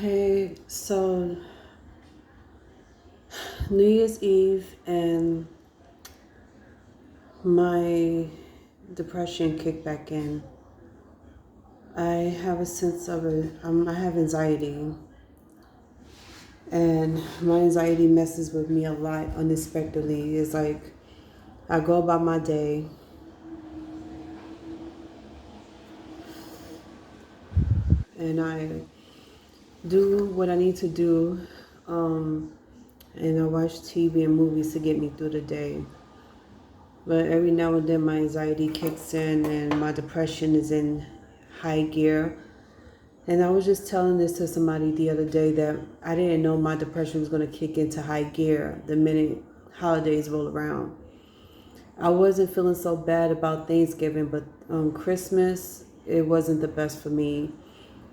Hey, so New Year's Eve and my depression kicked back in. I have a sense of it. I have anxiety, and my anxiety messes with me a lot unexpectedly. It's like I go about my day, and I do what I need to do, um, and I watch TV and movies to get me through the day. But every now and then, my anxiety kicks in, and my depression is in high gear. And I was just telling this to somebody the other day that I didn't know my depression was going to kick into high gear the minute holidays roll around. I wasn't feeling so bad about Thanksgiving, but Christmas, it wasn't the best for me.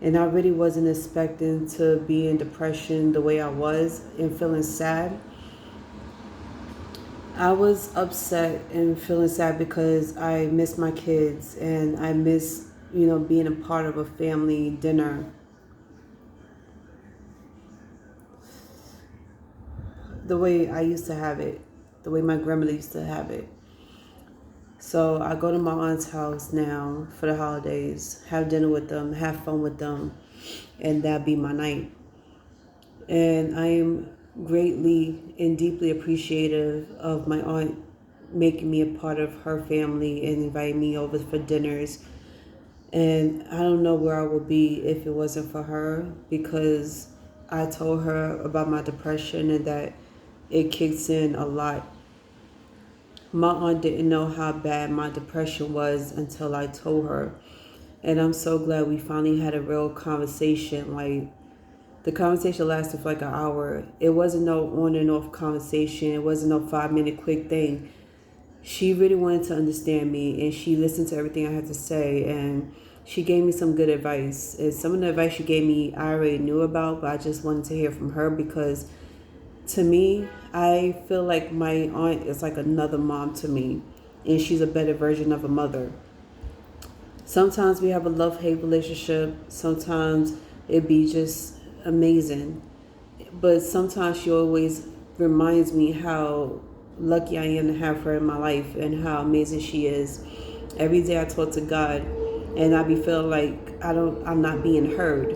And I really wasn't expecting to be in depression the way I was and feeling sad. I was upset and feeling sad because I miss my kids and I miss, being a part of a family dinner the way I used to have it, the way my grandmother used to have it. So I go to my aunt's house now for the holidays, have dinner with them, have fun with them, and that be my night. And I am greatly and deeply appreciative of my aunt making me a part of her family and inviting me over for dinners. And I don't know where I would be if it wasn't for her because I told her about my depression and that it kicks in a lot. My aunt didn't know how bad my depression was until I told her. And I'm so glad we finally had a real conversation. Like, the conversation lasted for like an hour. It wasn't no on and off conversation. It wasn't no 5 minute quick thing. She really wanted to understand me and she listened to everything I had to say. And she gave me some good advice. And some of the advice she gave me, I already knew about, but I just wanted to hear from her because to me, I feel like my aunt is like another mom to me, and she's a better version of a mother. Sometimes we have a love hate relationship, sometimes it be just amazing, but sometimes she always reminds me how lucky I am to have her in my life and how amazing she is. Every day I talk to God, and I be feeling like I'm not being heard,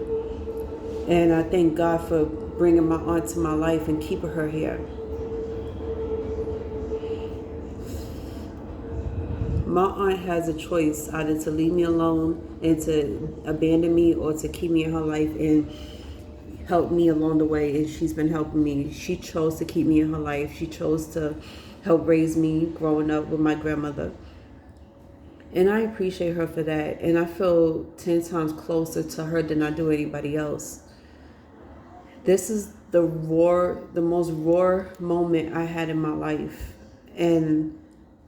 and I thank God for bringing my aunt to my life and keeping her here. My aunt has a choice either to leave me alone and to abandon me or to keep me in her life and help me along the way. And she's been helping me. She chose to keep me in her life. She chose to help raise me growing up with my grandmother. And I appreciate her for that. And I feel 10 times closer to her than I do anybody else. This is the most raw moment I had in my life. And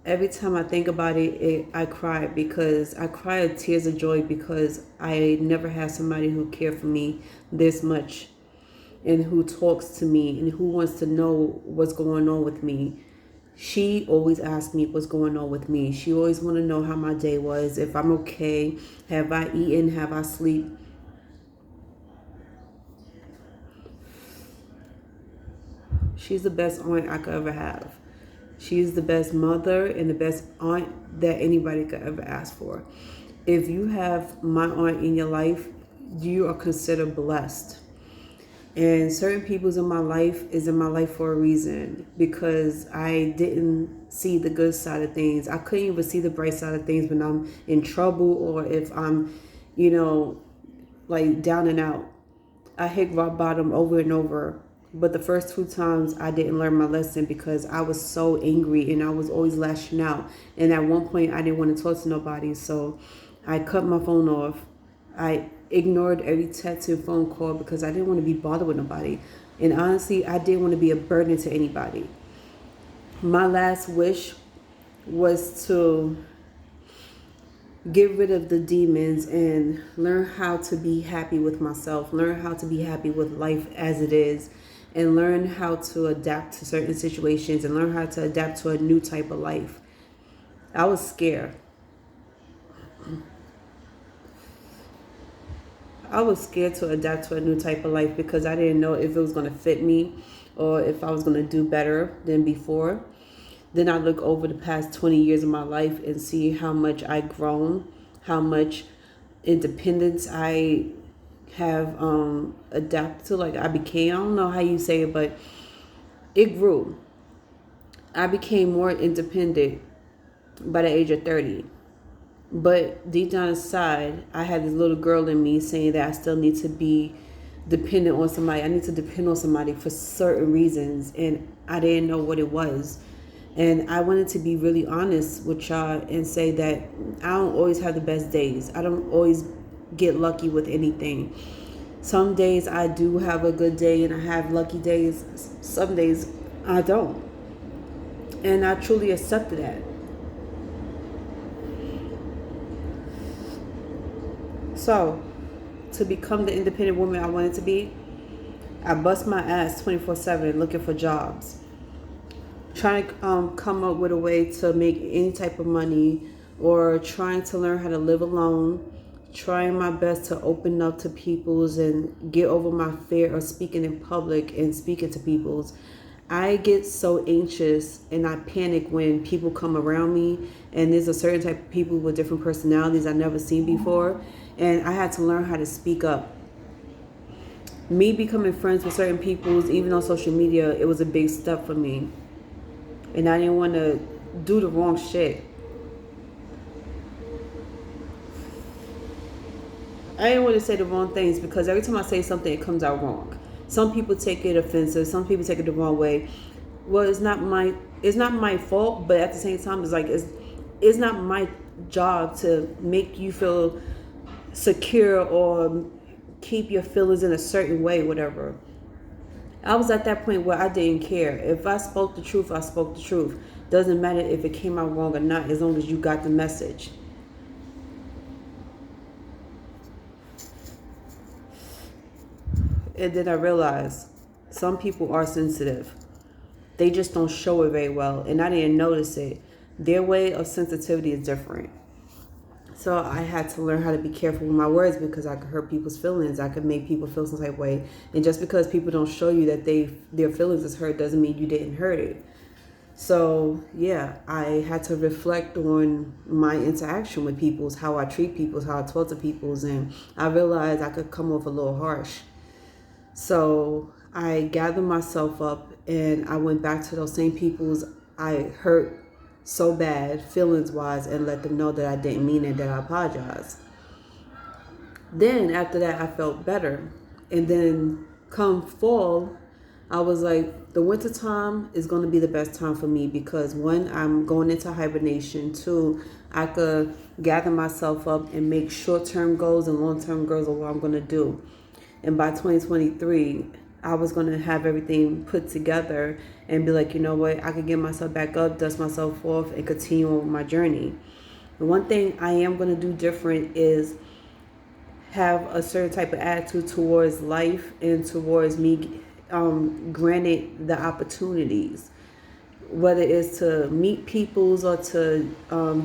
every time I think about it, I cry because I cry tears of joy because I never had somebody who cared for me this much and who talks to me and who wants to know what's going on with me. She always asks me what's going on with me. She always want to know how my day was, if I'm okay, have I eaten, have I sleep. She's the best aunt I could ever have. She's the best mother and the best aunt that anybody could ever ask for. If you have my aunt in your life, you are considered blessed. And certain people's in my life is in my life for a reason because I didn't see the good side of things. I couldn't even see the bright side of things when I'm in trouble or if I'm, you know, like down and out. I hit rock bottom over and over. But the first two times I didn't learn my lesson because I was so angry and I was always lashing out. And at one point I didn't want to talk to nobody. So I cut my phone off. I ignored every text and phone call because I didn't want to be bothered with nobody. And honestly, I didn't want to be a burden to anybody. My last wish was to get rid of the demons and learn how to be happy with myself, learn how to be happy with life as it is, and learn how to adapt to certain situations and learn how to adapt to a new type of life. I was scared. I was scared to adapt to a new type of life because I didn't know if it was going to fit me or if I was going to do better than before. Then I look over the past 20 years of my life and see how much I've grown, how much independence I have adapted to. Like I became, I don't know how you say it, but it grew. I became more independent by the age of 30. But deep down inside, I had this little girl in me saying that I still need to be dependent on somebody. I need to depend on somebody for certain reasons. And I didn't know what it was. And I wanted to be really honest with y'all and say that I don't always have the best days. I don't always get lucky with anything. Some days I do have a good day and I have lucky days. Some days I don't. And I truly accepted that. So, to become the independent woman I wanted to be, I bust my ass 24/7 looking for jobs, trying to come up with a way to make any type of money, or trying to learn how to live alone, trying my best to open up to people's and get over my fear of speaking in public and speaking to people's. I get so anxious and I panic when people come around me, and there's a certain type of people with different personalities I've never seen before, and I had to learn how to speak up. Me becoming friends with certain people, even on social media, it was a big step for me, and I didn't want to do the wrong shit. I didn't want to say the wrong things because every time I say something, it comes out wrong. Some people take it offensive. Some people take it the wrong way. Well, it's not my fault, but at the same time, it's not my job to make you feel secure or keep your feelings in a certain way, whatever. I was at that point where I didn't care. If I spoke the truth, I spoke the truth. Doesn't matter if it came out wrong or not, as long as you got the message. And then I realized some people are sensitive. They just don't show it very well. And I didn't notice it. Their way of sensitivity is different. So I had to learn how to be careful with my words because I could hurt people's feelings. I could make people feel some type of way. And just because people don't show you that their feelings is hurt doesn't mean you didn't hurt it. So yeah, I had to reflect on my interaction with people's, how I treat people's, how I talk to people's, and I realized I could come off a little harsh. So I gathered myself up and I went back to those same people's I hurt so bad, feelings wise, and let them know that I didn't mean it, that I apologize. Then after that, I felt better. And then come fall, I was like, the winter time is going to be the best time for me because one, I'm going into hibernation. Two, I could gather myself up and make short-term goals and long-term goals of what I'm going to do. And by 2023, I was going to have everything put together and be like, you know what, I could get myself back up, dust myself off, and continue on with my journey. The one thing I am going to do different is have a certain type of attitude towards life and towards me granted the opportunities, whether it's to meet peoples or to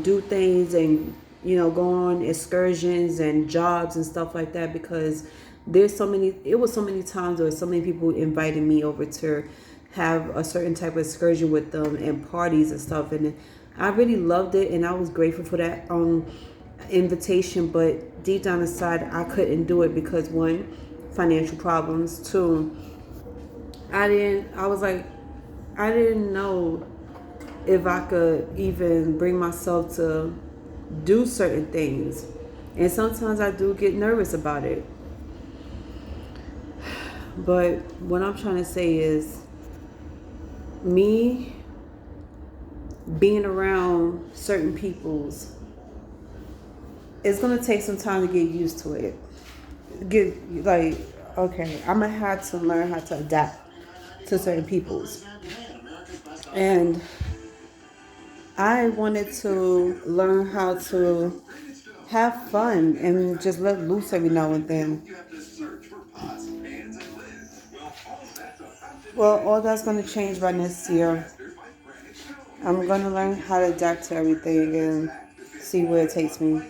do things and, go on excursions and jobs and stuff like that, because it was so many times where so many people invited me over to have a certain type of excursion with them and parties and stuff. And I really loved it. And I was grateful for that invitation. But deep down inside, I couldn't do it because one, financial problems. Two, I didn't know if I could even bring myself to do certain things. And sometimes I do get nervous about it. But what I'm trying to say is me being around certain peoples, it's going to take some time to get used to it. Okay, I'm going to have to learn how to adapt to certain peoples. And I wanted to learn how to have fun and just let loose every now and then. Well, all that's going to change by next year. I'm going to learn how to adapt to everything and see where it takes me.